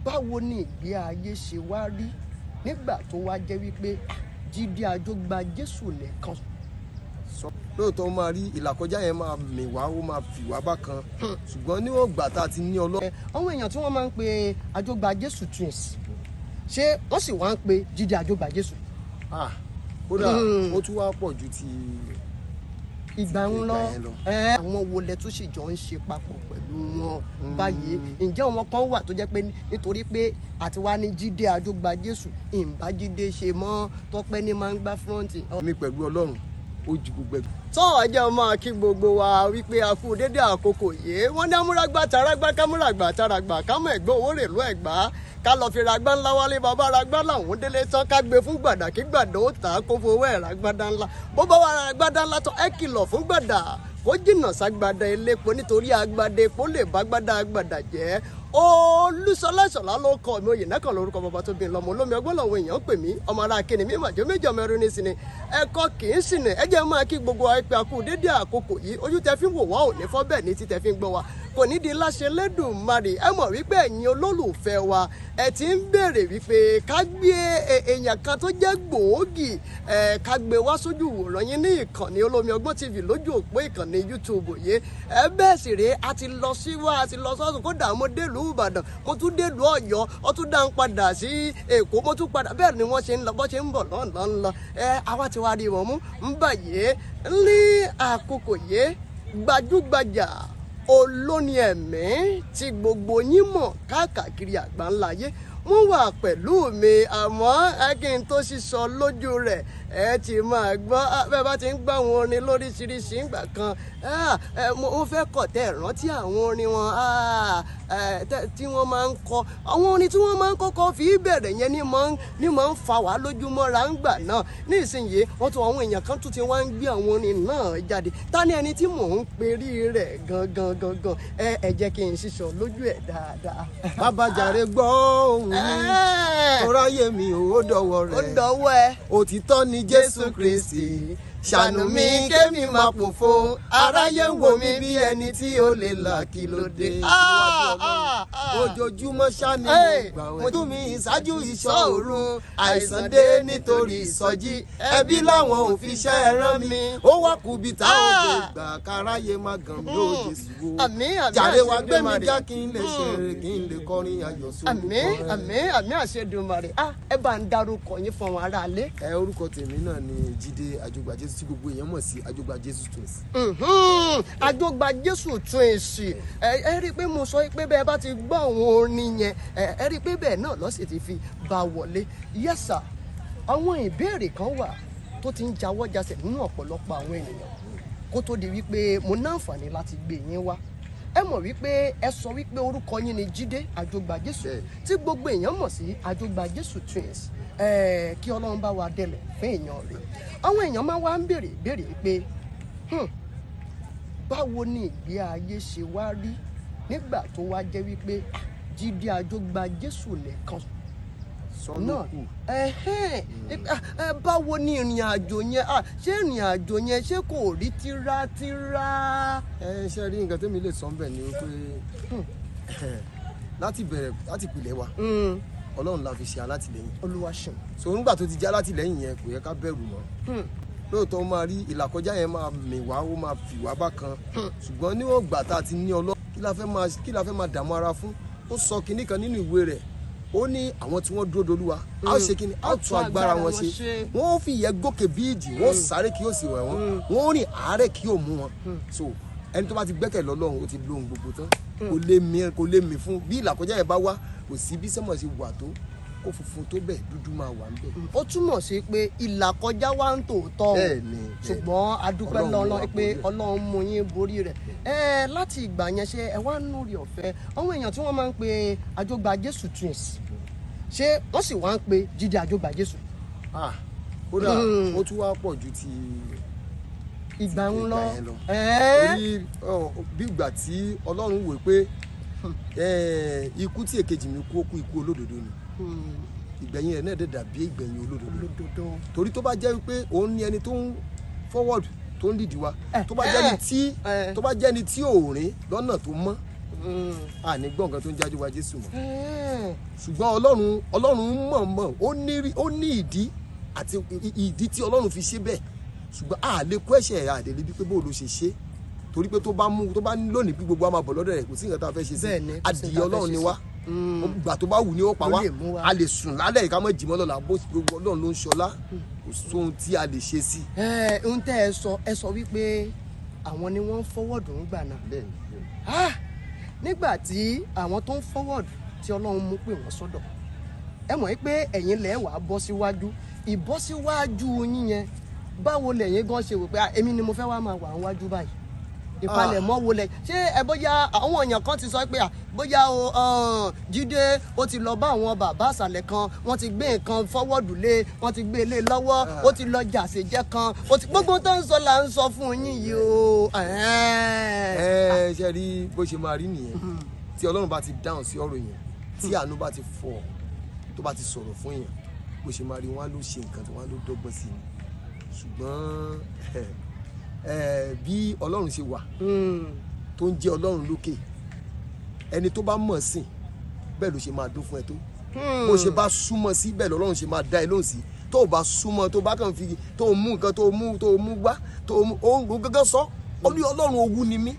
báwo ni ìgbé ayé ṣe wá rí nígbà tó wá jẹ́ wípé Jídé Ajogbajesu nìkan sọ. lóòótọ́ máa rí ìlàkọjá yẹn máa mì wá ó máa fì wá bákan ṣùgbọ́n níwọ̀n gbà tá a ti ní Ọlọ́run. àwọn èèyàn tí wọ́n máa ń pe Ajogbajesu twins ṣé wọ́n sì wá ń pe Jídé Ajogbajesu. kódà ó tún wá pọ̀ ju ti ìgbà ń lọ. àwọn wo lẹ tún sì jọ ń ṣe papọ̀ pẹ̀lú wọn báyìí? ǹjẹ́ àwọn kan wà tó jẹ́ pé nítorí pé àti wá ní Jídé Ajogbajesu ìǹbá Jídé ṣe mọ́ Tọ́pẹ́ ní máa ń gbá fúrọ́ǹtì. mi pẹ̀lú Ọlọ́run ó ju gbogbo ẹgbẹ́. tọ́ ọjọ́ máa kí gbogbo wa wípé a kú dédé àkókò yìí wọ́n ní amúragbá taragbá kámúragbá taragbá kámọ̀ ẹ̀gbọ́n owó rèlú Ẹ̀gbá ká lọ fi ragbá ńlá wálé bàbá ragbá làwọn délé tán ká gbé fún gbàdà kí gbàdà ó tà á kó fowó ẹ̀ ragbádá ńlá bó bá wà ragbádá ńlá tán ẹ kìlọ̀ fún gbàdà kó jìnnà ságbádá elépo nítorí agbádá epo lè bá gbádá agbádá jẹ́. Olúṣọlá ló kọ mi òye nẹ́kàn lórúkọ bàbá tó bí lọ́mọ olómi ọgbọ́n làwọn èèyàn pè mí ọmọ ara kíni mi màjọ méjì ọmọ ẹrú ní sinmi ẹ̀kọ́ kì í sinmi ẹ jẹ́ máa kí gbogbo wa pé a kú dédé àkókò yìí ojú tẹ fi ń wò wá ò ní fọ́ bẹ́ẹ̀ ní tí tẹ fi ń gbọ́ wa kò ní di láṣẹ lẹ́dùnmarè ẹ mọ̀ wípé ẹ̀yin olólùfẹ́ wa ẹ ti ń béèrè wípé ká gbé èèyàn kan tó jẹ́ gbòógì ká gbé wá sójú ìwòran yín ní ìkànnì olómi ọgbọ́n TV lójú òpó ìkànnì YouTube yìí ẹ bẹ́ẹ̀ sì rèé a ti lọ sí wa a ti lọ sọ́sùn kódà mo délùú Ìbàdàn mo tún délùú Ọ̀yọ́ ó tún dá ń padà sí Èkó mo tún padà bẹ́ẹ̀ ni wọ́n ṣe ń lọ bọ́ ṣe ń bọ̀ lọ́nà àwa ti wá rí wọn mú ń báyìí ní àkókò yìí gbajúgbajà olóní ẹ̀mí tí gbogbo yín mọ̀ káàkiri àgbáńlá ayé wọ́n wà pẹ̀lú mi àmọ́ kí n tó sísọ lójú rẹ̀ ẹ ti máa gbọ́ bẹ́ẹ̀ bá ti ń gbọ́ àwọn orin lóríṣiríṣi ìgbà kan mo fẹ́ kọ̀ tẹ́ rántí àwọn orin wọn tí wọ́n máa ń kọ àwọn orin tí wọ́n máa ń kọ́kọ́ fi bẹ̀rẹ̀ yẹn ní máa ń fa wá lójúmọ́ra ńgbà náà ní ìsinyìí wọ́n tún àwọn èèyàn kan tún ti wá ń gbé àwọn orin náà jáde ta ni ẹni tí mò ń perí rẹ̀ gangan ẹ jẹ́ kí n sísọ lójú ẹ̀ dáadáa. bàbá jàre gbọ́ ohùn mi ọ̀ráyé mi ò dọ̀wọ́ rẹ̀ ó dọ̀wọ́ ẹ òtítọ́ ni Jésù Kristi ṣàánú mi kémi máa pòfo aráyé ń wò mí bí ẹni tí ó lè là kí ló dé. ojoojúmọ́ ṣáni mo gbà wẹ̀ tún mi ìṣáájú ìṣọ́ òru àìsàn dé nítorí ìsọjí ẹbí làwọn ò fi ṣẹ́ rán mi ó wá kù bí táwọn gbé gbà káráyé má gàn mí ó Jésù o jàre wá gbé mi já kí n lè ṣeré kí n lè kọrin ayọ̀ sórí. àmín àṣẹdùmarè ẹ bá ń dárúkọ yín fún àwọn aráalé. orúkọ tèmi náà ni Jídé Ajogbajesu tí gbogbo èèyàn mọ̀ sí Ajogbajesu twins. Ajogbajesu twins ẹ rí i pé mo sọ pé bẹ́ẹ̀ bá ti gbọ́ àwọn orin yẹn ẹ rí i pé bẹ́ẹ̀ náà lọ́sẹ̀ ti fi bá wọlé. Yes sir, àwọn ìbéèrè kan wà tó ti ń jawọ́ jasẹ̀ nínú ọ̀pọ̀lọpọ̀ àwọn ènìyàn kó tó di wípé mo náǹfààní láti gbé yín wá. ẹ mọ̀ wípé ẹ sọ wípé orúkọ yín ni Jídé Ajogbajesu tí gbogbo èèyàn mọ̀ sí Ajogbajesu twins kí Ọlọ́run bá wa délẹ̀ fún èèyàn rẹ̀ àwọn èèyàn máa wá ń béèrè wípé báwo ni ìgbé ayé ṣe wá rí nígbà tó wá jẹ́ wípé Jídé Ajogbajesu nìkan náà báwo ni ìrìn àjò yẹn ṣé ìrìn àjò yẹn ṣé kò rí tírátíra. ṣe rí nǹkan tẹ́mi lè sọ bẹ́ẹ̀ ni wípé láti bẹ̀rẹ̀ láti pìlẹ̀ wa Ọlọ́run la fi ṣe alátìlẹ́yìn. Olúwa ṣeun. so nígbà tó ti jẹ́ alátìlẹ́yìn yẹn kò yẹ ká bẹ̀rù mọ́ lóòótọ́ máa rí ìlàkọjá yẹn máa mì wá ó máa fì wá bákan ṣùgbọ́n níwọ̀n gbà tá a ti ní Ọlọ́run kí la fẹ́ máa dààmú ara fún ó sọ kinní kan nínú ìwé rẹ̀ ó ní àwọn tí wọ́n dúró dolúwa a ó ṣe kinní a ó tún agbára wọn ṣe wọ́n ó fi ìyẹ́ gòkè bí ìjì wọ́n ó sáré kí yóò sì wẹ̀ wọ́n wọ́n ó rìn àárẹ̀ kí yóò mú wọn so ẹni tó bá ti gbẹ́kẹ̀ lọ́lọ́run ó ti lóhun gbogbo tán kò lè mì fún bí ìlàkọjá yẹn bá wá kò sí bí sẹ́mọ̀ sí wà tó kó funfun tó bẹ́ẹ̀ dúdú máa wà ń bẹ̀. ó túmọ̀ sí pé ìlàkọjá wa ń tòótọ́ o ṣùgbọ́n a dúpẹ́ lọ́lọ́ pé Ọlọ́run mú yín borí rẹ̀ láti ìgbà yẹn ṣe ẹ wá nù rí ọ̀fẹ́ àwọn èèyàn tí wọ́n máa ń pe Ajogbajesu twins ṣé wọ́n sì wá ń pe Jídé Ajogbajesu. kódà ó tún wá pọ̀ ju ti ìgbà ń lọ orí bí ìgbà tí Ọlọ́run wò pé ikú tí èkejì mi kú ó kú ikú olódodo ni ìgbẹ̀yìn rẹ̀ náà dẹ̀ dàbí ìgbẹ̀yìn olódodo torí tó bá jẹ́ wípé òun ni ẹni tó ń forward tó ń lead wa tó bá jẹ́ ni tí ò rìn lọ́nà tó mọ́ àní gbọ́ nǹkan tó ń jájú wa Jésù mọ́. ṣùgbọ́n Ọlọ́run mọ̀ọ́mọ̀ ó ní ìdí àti ìdí tí Ọlọ́run fi ṣe bẹ́ẹ̀, ṣùgbọ́n a lè kó ẹ̀ṣẹ̀ àdèlè bí pé bó ló ṣe ṣe, torí pé tó bá ní lónìí bí gbogbo wa máa bọ̀ lọ́dọ̀ rẹ̀ kò sí nǹkan tá a fẹ́ ṣe sí, adìyẹ Ọlọ́run ni wá, ìgbà tó bá wù ní ó pa wá, a lè sùn lálẹ́ ká má jí mọ́ lọ́la, bó gbogbo Ọlọ́run ló ń ṣọlá, kò sóhun tí a lè ṣe sí. ohun tẹ́ ẹ sọ wípé àwọn ni wọ́n ń fọwọ́dù ń gbà náà. Nígbà tí àwọn tó ń fọwọ́dù tí Ọlọ́run mú pé wọ́n sọ́dọ̀, ẹ mọ̀ pé ẹ̀yin lẹ wá bọ́ síwájú, ìbọ́síwájú yín yẹn báwo lẹ̀yin gan ṣe wò pé èmi ni mo fẹ́ wá máa wà níwájú báyìí, ìpalẹ̀mọ́ wo lẹ̀ ṣé ẹ bóyá àwọn èèyàn kan ti sọ pé bóyá o Jide ó ti lọ bá àwọn bàbá àṣàlẹ̀ kan, wọ́n ti gbé nǹkan fọwọ́dù lé, wọ́n ti gbé lé lọ́wọ́, ó ti lọ jàṣejẹ́ kan, gbogbo tó ń sọ là ń sọ fún yín yìí o. ṣe rí bó ṣe máa rí nìyẹn, tí Ọlọ́run bá ti dáhùn sí ọ̀rọ̀ yẹn, tí àánú bá ti fọ̀ tó bá ti sọ̀rọ̀ fún yẹn, bó ṣe máa rí wọn ló ṣe nǹkan tí wọn ló dọ́gbọ́n sí ni. Ṣùgbọ́n bí Ọlọ́run ṣe wà tó ń jẹ́ Ọlọ́run lókè, ẹni tó bá mọ̀ sí bẹ́ẹ̀ ló ṣe máa dún fún ẹ tó, bó ṣe bá súnmọ́ sí bẹ́ẹ̀ lọ́lọ́run ṣe máa dá ẹ lóhùn sí, tó o bá súnmọ́ tó bá kàn fi tó mú nǹkan tó mú wá ó gángan sọ ó ní Ọlọ́run owú ni mí,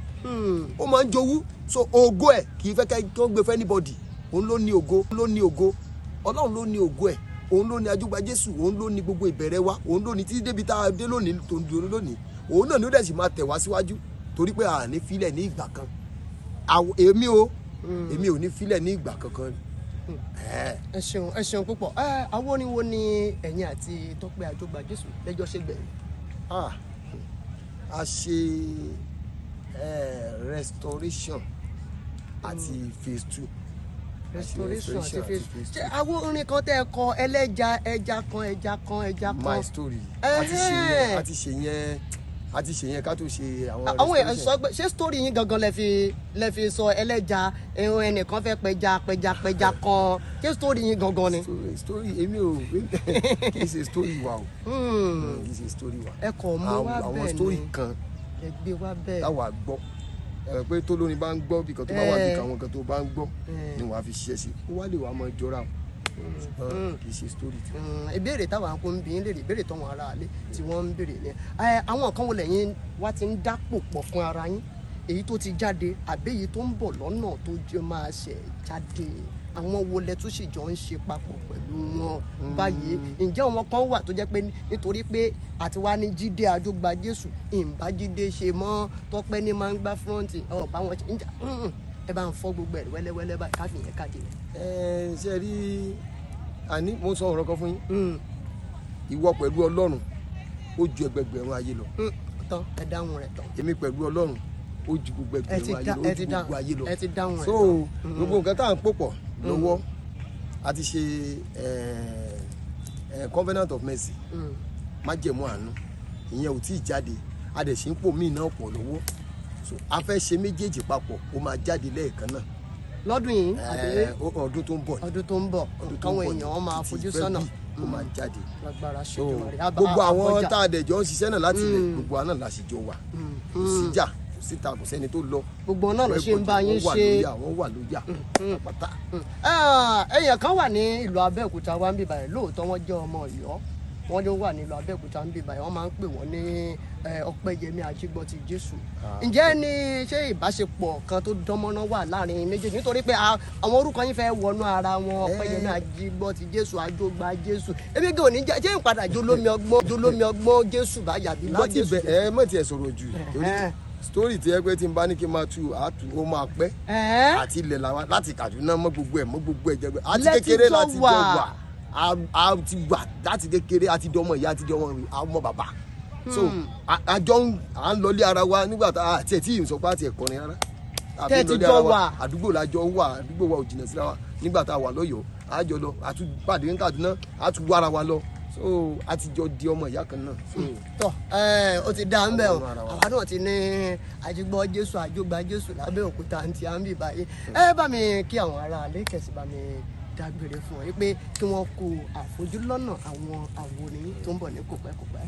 ó máa ń jowú, so ògo ẹ̀ kì í fẹ́ kí ó gbé fẹ́ anybody, òun ló ní ògo, Ọlọ́run ló ní ògo ẹ̀, òun ló ní Ajogbajesu, òun ló ní gbogbo ìbẹ̀rẹ̀ wa, òun ló ní títí débi tá a dé lónìí tó ń dúró lónìí, òun náà ni ó dẹ̀ sì máa tẹ̀ wá síwájú, torí pé a ní filẹ̀ ní ìgbà kan, èmi ò ní filẹ̀ ní ìgbà kankan. ẹ ṣeun púpọ̀. àwọn orin wo ni ẹ̀yin àti Tope Ajogbajesu lẹ́jọ́ ṣe gbẹ̀yìn? a ṣe restoration àti phase 2. Restoration àti phase 2. ṣé àwọn orin kan tẹ́ ẹ kọ ẹja kan. My story. a ti ṣe yẹn ká tó ṣe àwọn èèyàn sọ pé ṣé story yín gangan lẹ fi sọ ẹlẹ́ja ẹnìkan fẹ́ pẹja kan, ṣé story yín gangan ni? story èmi ò kì í ṣe story wa o, kì í ṣe story wa. ẹ kò mú wá bẹ́ẹ̀ ni àwọn story kan ẹ gbé wá bẹ́ẹ̀ táwa gbọ́, pé tó lórin bá ń gbọ́ bí kan tó bá wà bí kan àwọn kan tó bá ń gbọ́ ni wàá fi ṣiṣẹ́ sí, ó wá lè wàá máa jọra o, kì í ṣe story tí. ìbéèrè táwọn akó ń bí ń léèrè, ìbéèrè táwọn ará alẹ́ tí wọ́n ń béèrè ni àwọn kan wo lẹ́yìn wá ti ń dápò pọ̀ fún ara yín, èyí tó ti jáde àbí èyí tó ń bọ̀ lọ́nà tó jẹ́ máa ṣẹ̀ jáde, àwọn wo lẹ tún sì jọ ń ṣe papọ̀ pẹ̀lú wọn báyìí? ǹjẹ́ àwọn kan wà tó jẹ́ pé nítorí pé àti wá ní Jide Ajogbajesu ìǹbá Jide ṣe mọ́, Tope ní máa ń gbá fúrọ́ǹtì ọ̀bá wọn ẹ bá ń fọ́ gbogbo ẹ̀ wẹ́lẹ́wẹ́lẹ́ báyìí káfí yẹn káàdì rẹ̀. ṣe rí àní mo sọ ọ̀rọ̀ kan fún yín, ìwọ pẹ̀lú Ọlọ́run ó ju ẹgbẹgbẹ̀rún ayé lọ. tán ẹ dáhùn rẹ̀ tán. èmi pẹ̀lú Ọlọ́run ó ju gbogbo ẹgbẹgbẹ̀rún ayé lọ, ó ju gbogbo ayé lọ. ẹ ti dáhùn rẹ̀ tán. so gbogbo nǹkan tá à ń pò pọ̀ lọ́wọ́ a ti ṣe covenant of mercy, májẹ̀mú àánú, ìyẹn ò tí ì jáde, a dẹ̀ ṣe ń pò míì náà pọ̀ lọ́wọ́, so a fẹ́ ṣe méjèèjì papọ̀, ó máa jáde lẹ́ẹ̀kan náà lọ́dún yìí ọdún tó ń bọ̀ káwọn èèyàn máa fojú sọ́nà ó máa jáde. lágbára ṣètò gbogbo àwọn tá a dẹ̀ jọ ń ṣiṣẹ́ náà láti ilẹ̀, gbogbo àná la sì jọ wà, kò síjà kò síta kò sẹ́ni tó lọ, gbogbo náà ló ṣe ń bá yín ṣe, wọ́n wà lóyà pátá. èèyàn kan wà ní ìlú Abẹ́òkúta wa ń bì báyìí, lóòótọ́ wọ́n jẹ́ ọmọ Ọ̀yọ́, wọ́n ló wà nílùú Abẹ́òkúta ń bì báyìí, wọ́n máa ń pè wọ́n ní Ọpẹ́yẹmí Ajígbọ́tijesu. ǹjẹ́ ní ṣé ìbáṣepọ̀ kan tó dánmọ́ná wà láàrin méjèèjì, nítorí pé àwọn orúkọ yín fẹ́ wọnú ara wọn, Ọpẹ́yẹmí Ajígbọ́tijesu, Ajogbajesu, ebi gan òní jẹ́ ìpadà jólómi ọgbọ́n Jésù báyà bí gbọ́ Jésù. láti bẹ̀ mọ̀ tiẹ̀ sọ̀rọ̀ jù torí story tí ẹ pé tí n bá ní kí n máa tu ó máa pẹ́, àti ilẹ̀ làwa láti Kaduna mọ́ gbogbo ẹ̀ jẹ́ pé àti kékeré láti jọ wà, a ti wà láti kékeré, àti dọmọ ìyá àti dọmọ ọmọ bàbá, so àjọ à ń lọlé ara wa nígbà tá àti ẹ̀ tí ì sọ pé àti ẹ̀kọ́ ni rárá, tẹ́ ti jọ wà àdúgbò lájọ wà, àdúgbò wa ò jìnnà síra wa, nígbà tá a wà lọ́yọ̀ọ́ àjọ lọ àtúpàdé ní Kaduna àtúwára wa lọ, so a ti jọ di ọmọ ìyá kan náà. tọ ó ti dá ń bẹ o, àwa náà ti ní Ajígbọ́jesu Ajogbajesu l'Abẹ́òkúta àǹtí àǹbì báyìí. ẹ bá mi kí àwọn ará alẹ́ kẹ̀sì bá mi dágbére fún ọ pé kí wọ́n kó àfojúlọ́nà àwọn àwòrán tó ń bọ̀ ní kòpẹ́kòpẹ́.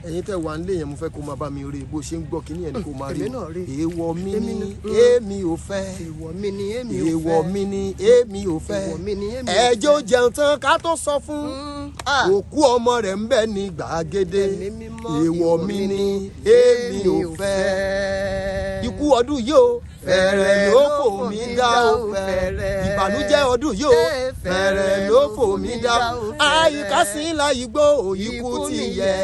ẹ̀yin tẹ́ wà nílé yẹn mo fẹ́ kó máa bá mi rí bó ṣe ń gbọ́ kínní yẹn ni kó máa rí èèwọ̀ mi ni èmi ò fẹ́ èèwọ̀ mi ni èmi ò fẹ́ èèwọ̀ mi ni èmi ò fẹ́ ẹjọ́ jẹun tán ká tó sọ fún òkú ọmọ rẹ̀ ń bẹ ní gbàgede èèwọ̀ mi ni èmi ò fẹ́ ikú ọdún yìí o fẹ̀rẹ̀ ló fò mí dá o fẹ̀rẹ̀ ìbànújẹ́ ọdún yìí o fẹ̀rẹ̀ ló fò mí dá o àyíká sí láyé gbó ikú ti yẹ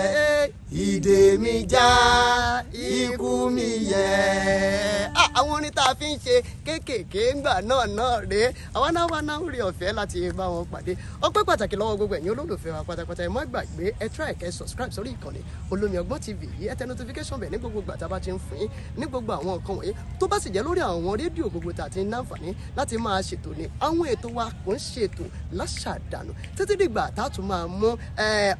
ìdè mi já ikú mi yẹ. àwọn orin tá a fi ń ṣe kéékèèké ńgbà náà rèé àwọn náà wà náà rí ọ̀fẹ́ láti bá wọn pàdé ọpẹ́ pàtàkì lọ́wọ́ gbogbo ẹ̀yin olólùfẹ́ wa pátápátá ẹ má gbàgbé ẹ try kẹ́ subscribe sórí ìkànnì Olómi Ọgbọ́n TV yìí ẹ tẹ notification bẹ̀ ní gbogbo ìgbà tá a bá ti ń fún yín ní gbogbo àwọn nǹkan wọ̀nyí tó bá sì jẹ́ lórí àwọn rédíò gbogbo tá a ti ń láǹfààní láti máa ṣètò ní àwọn ètò wa kò ń ṣètò láṣàdànù títí dìgbà tá a tún máa mú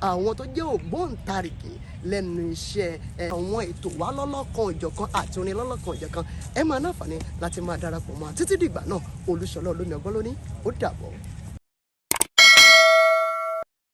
àwọn tó jẹ́ ògbóǹtarìgì lẹ́nu iṣẹ́ àwọn ètò wa lọ́lọ́kan òjọ̀kan àti orin lọ́lọ́kan òjọ̀kan ẹ máa náfààní láti máa darapọ̀ mọ́ títí dìgbà náà Olúṣọlá Olómi Ọgbọ́n lóní ó dàbọ̀.